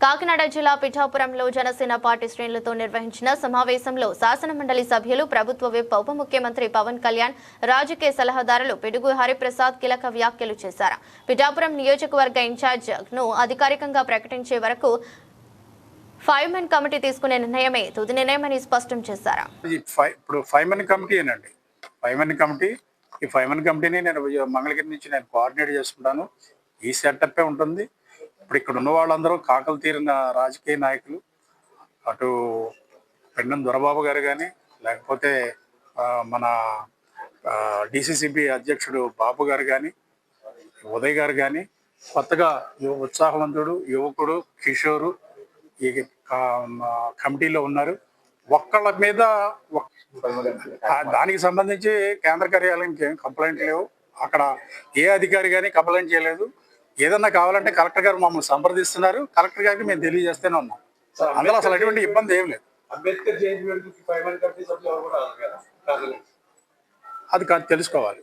కాకినాడ జిల్లా పిఠాపురంలో జనసేన పార్టీ శ్రేణులతో నిర్వహించిన సమావేశంలో శాసనమండలి సభ్యులు, ప్రభుత్వ విప్, ఉప ముఖ్యమంత్రి పవన్ కళ్యాణ్, రాజకీయ సలహాదారులు పిడుగు హరిప్రసాద్ కీలక వ్యాఖ్యలు చేశారు. పిఠాపురం నియోజకవర్గ ఇన్ఛార్జ్ ను అధికారికంగా ప్రకటించే వరకు 5 మెన్ కమిటీ తీసుకునే నిర్ణయమే తుది నిర్ణయమని స్పష్టం చేశారు. ఇప్పుడు 5 మెన్ కమిటీ ఏనండి. 5 మెన్ కమిటీ, ఈ 5 మెన్ కమిటీని నేను మంగళగిరి నుంచి కోఆర్డినేట్ చేసుకుంటాను. ఈ సెటప్పే ఉంటుంది. ఇప్పుడు ఇక్కడ ఉన్న వాళ్ళందరూ కాకలు తీరిన రాజకీయ నాయకులు, అటు పెన్నం దొరబాబు గారు కానీ, లేకపోతే మన డిసిసిబి అధ్యక్షుడు బాబు గారు కానీ, ఉదయ్ గారు కానీ, కొత్తగా ఉత్సాహవంతుడు యువకుడు కిషోరు ఈ కమిటీలో ఉన్నారు. ఒక్కళ్ళ మీద దానికి సంబంధించి కేంద్ర కార్యాలయానికి ఏం కంప్లైంట్ లేవు. అక్కడ ఏ అధికారి కానీ కంప్లైంట్ చేయలేదు. ఏదన్నా కావాలంటే కలెక్టర్ గారు మమ్మల్ని సంప్రదిస్తున్నారు. కలెక్టర్ గారికి మేము తెలియజేస్తూనే ఉన్నాం. అందులో అసలు ఎటువంటి ఇబ్బంది ఏం లేదు. అది కాదు తెలుసుకోవాలి.